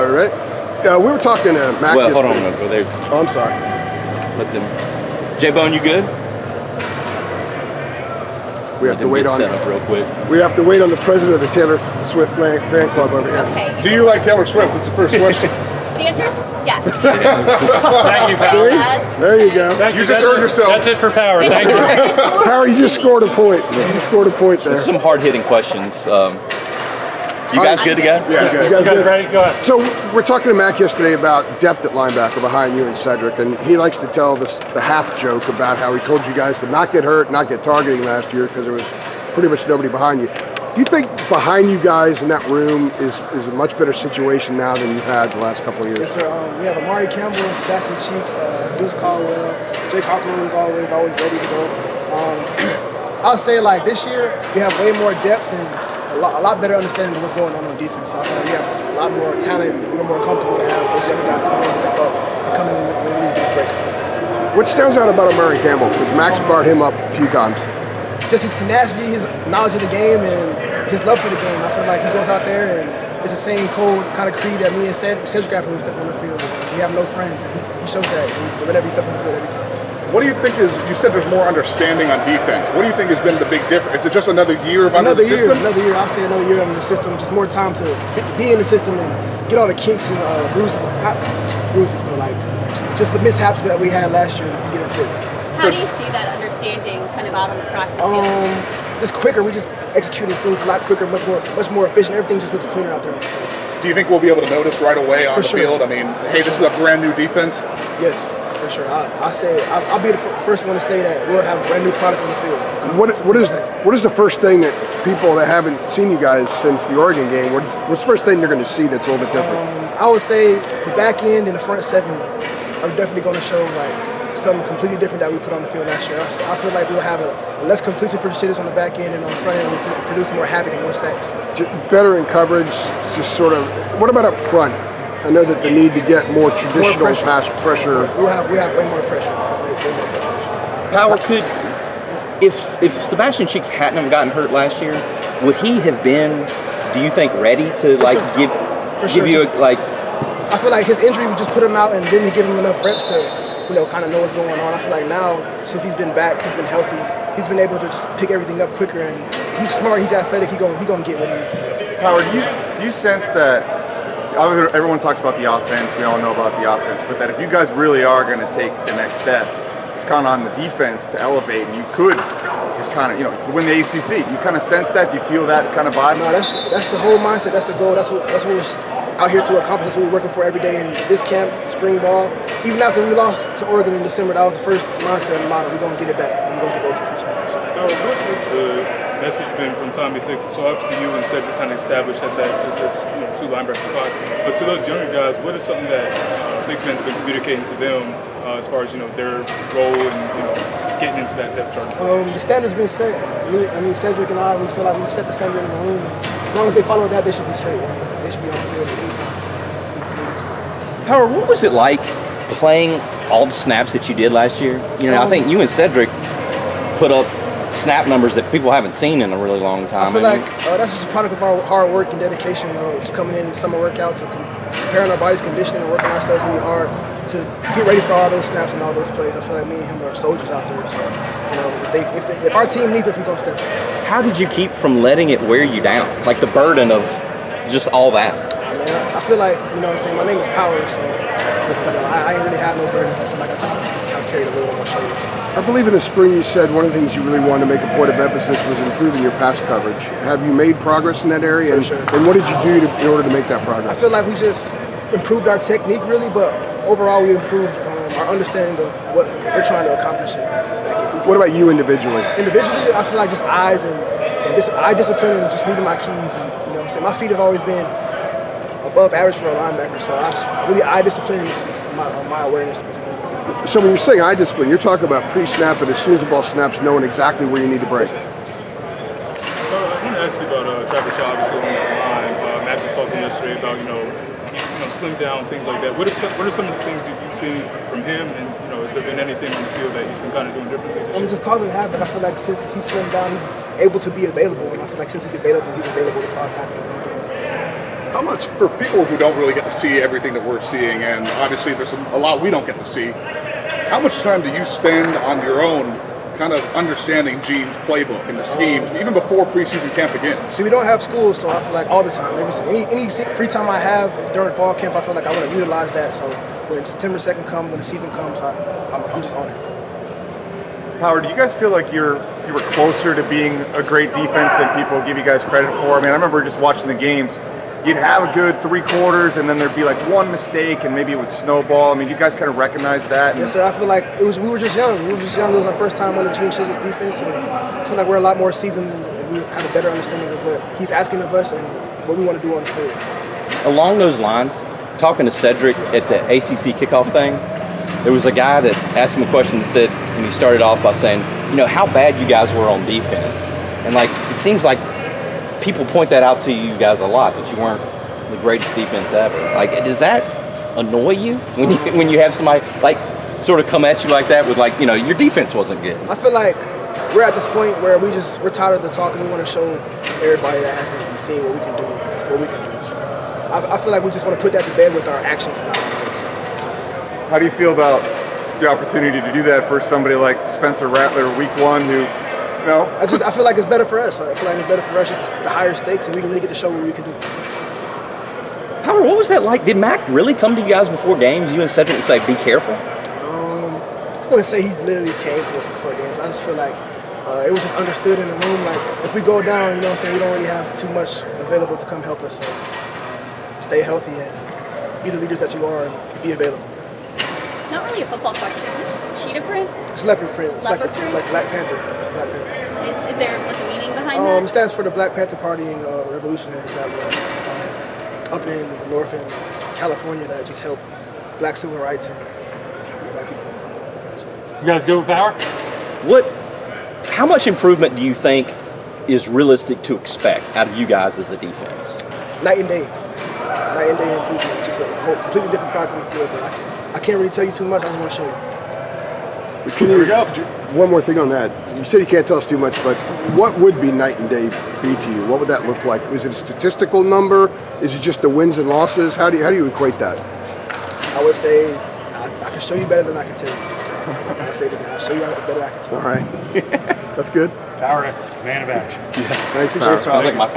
started, right? We were talking to Mac. Well, hold on. There. Oh, I'm sorry. Let them. J-Bone, you good? We have to wait on. Set up real quick. We have to wait on the president of the Taylor Swift fan club over here. Okay. Do you like Taylor Swift? That's the first question. The answer is yes. Thank you, Power. Yes. There you go. You just earned yourself. That's it for Power. Thank you. Power, you just scored a point. You just scored a point there. Some hard-hitting questions. You guys good to go? Yeah, good. You guys good? Ready? Go ahead. So we're talking to Mac yesterday about depth at linebacker behind you and Cedric, and he likes to tell the half joke about how he told you guys to not get hurt, not get targeting last year because there was pretty much nobody behind you. Do you think behind you guys in that room is a much better situation now than you've had the last couple of years? Yes, sir. We have Campbell, Sebastian Chicks, Deuce Caldwell, Jake Hawkins is always ready to go. I'll say like this year we have way more depth and a lot better understanding of what's going on defense. So I feel like we have a lot more talent. We're more comfortable to have those younger guys come in, step up, and come in when we need to get breaks. What stands out about Amari Campbell? Because Max brought him up a few times. Just his tenacity, his knowledge of the game, and his love for the game. I feel like he goes out there and it's the same cold kind of creed that me and Cedric have when we step on the field. We have no friends, and he shows that whenever he steps on the field every time. What do you think is, you said there's more understanding on defense. What do you think has been the big difference? Is it just another year of under the system? Another year. I'll say another year under the system. Just more time to be in the system and get all the kinks and bruises. Not bruises, but like just the mishaps that we had last year and to get them fixed. How do you see that understanding kind of out on the practice field? Just quicker. We just executing things a lot quicker, much more efficient. Everything just looks cleaner out there. Do you think we'll be able to notice right away on the field? I mean, hey, this is a brand new defense? Yes, for sure. I'll be the first one to say that we'll have a brand new product on the field. What is the first thing that people that haven't seen you guys since the Oregon game, what's the first thing they're going to see that's a little bit different? I would say the back end and the front seven are definitely going to show like something completely different that we put on the field last year. I feel like we'll have a less completion percentage on the back end, and on the front end we'll produce more havoc and more sacks. Better in coverage, just sort of. What about up front? I know that the need to get more traditional pass pressure. We have way more pressure. Power could, if Sebastian Chicks hadn't have gotten hurt last year, would he have been, do you think, ready to like give you I feel like his injury would just put him out and didn't give him enough reps to, kind of know what's going on. I feel like now, since he's been back, he's been healthy, he's been able to just pick everything up quicker, and he's smart, he's athletic, he gonna get what he needs to get. Howard, do you sense that, everyone talks about the offense, we all know about the offense, but that if you guys really are going to take the next step, it's kind of on the defense to elevate, and you could kind of, win the ACC. You kind of sense that? Do you feel that kind of vibe? No, that's the whole mindset, that's the goal, that's what we're out here to accomplish. That's what we're working for every day in this camp, spring ball. Even after we lost to Oregon in December, that was the first mindset and model. We're going to get it back. We're going to get the ACC championship. What has the message been from time to think? So obviously you and Cedric kind of established that as two linebacker spots. But to those younger guys, what is something that Big Ben's been communicating to them as far as their role and getting into that depth chart? The standard's been set. I mean, Cedric and I, we feel like we've set the standard in the room. As long as they follow that, they should be straight. They should be on the field at any time. Howard, what was it like playing all the snaps that you did last year? I think you and Cedric put up snap numbers that people haven't seen in a really long time. I feel like that's just a product of our hard work and dedication. Just coming in summer workouts and preparing our body's conditioning and working ourselves really hard to get ready for all those snaps and all those plays. I feel like me and him are soldiers out there. So, if our team needs us, we're gonna step up. How did you keep from letting it wear you down? Like the burden of just all that? I feel like, my name is Power, so I ain't really have no burdens. I feel like I just kind of carried a little on my shoulders. I believe in the spring you said one of the things you really wanted to make a point of emphasis was improving your pass coverage. Have you made progress in that area? For sure. And what did you do in order to make that progress? I feel like we just improved our technique really, but overall we improved our understanding of what we're trying to accomplish in that game. What about you individually? Individually, I feel like just eyes and eye discipline and just reading my keys, and my feet have always been above average for a linebacker, so I just really eye discipline and just my awareness. So when you're saying eye discipline, you're talking about pre-snap and as soon as the ball snaps, knowing exactly where you need to break. I want to ask you about Travis Shaw, obviously on that line. Matt was talking yesterday about slim down, things like that. What are some of the things that you've seen from him, and has there been anything on the field that he's been kind of doing differently this year? Just causing havoc. I feel like since he's slimmed down, he's able to be available, and I feel like since he's available to cause havoc. How much, for people who don't really get to see everything that we're seeing, and obviously there's a lot we don't get to see, how much time do you spend on your own kind of understanding Gene's playbook and the schemes, even before preseason camp begins? See, we don't have school, so I feel like all the time. Any free time I have during fall camp, I feel like I want to utilize that. So when September 2nd comes, when the season comes, I'm just on it. Howard, do you guys feel like you were closer to being a great defense than people give you guys credit for? I mean, I remember just watching the games. You'd have a good 3 quarters, and then there'd be like one mistake, and maybe it would snowball. I mean, you guys kind of recognize that. Yes, sir. I feel like we were just young. We were just young. It was our first time under Gene Chizik's defense, and I feel like we're a lot more seasoned, and we have a better understanding of what he's asking of us and what we want to do on the field. Along those lines, talking to Cedric at the ACC kickoff thing, there was a guy that asked him a question and said, and he started off by saying, how bad you guys were on defense. And like, it seems like people point that out to you guys a lot, that you weren't the greatest defense ever. Like, does that annoy you when you have somebody like sort of come at you like that with like, your defense wasn't good? I feel like we're at this point where we're tired of the talk and we want to show everybody that hasn't seen what we can do, what we can do. So I feel like we just want to put that to bed with our actions and our words. How do you feel about the opportunity to do that for somebody like Spencer Rattler week 1 who, I feel like it's better for us. I feel like it's better for us, just the higher stakes, and we can really get to show what we can do. Howard, what was that like? Did Mac really come to you guys before games, you and Cedric, and say, be careful? I wouldn't say he literally came to us before games. I just feel like it was just understood in the room. Like, if we go down, we don't really have too much available to come help us. So stay healthy and be the leaders that you are and be available. Not really a football question. Is this cheetah print? It's leopard print. It's Leopard like print? it's like Black Panther. Is there like a meaning behind that? It stands for the Black Panther Party and revolutionaries that were up in the north in California that just helped black civil rights and black people. So. You guys go with Power? How much improvement do you think is realistic to expect out of you guys as a defense? Night and day improvement. Just a whole completely different product on the field, but I can't really tell you too much. I just want to show you. Can you, one more thing on that. You said you can't tell us too much, but what would be night and day be to you? What would that look like? Is it a statistical number? Is it just the wins and losses? How do you equate that? I would say I can show you better than I can tell you. I say that I'll show you better than I can tell you. All right. That's good. Power Echols, man of action. Thank you, Sounds sir. like my father.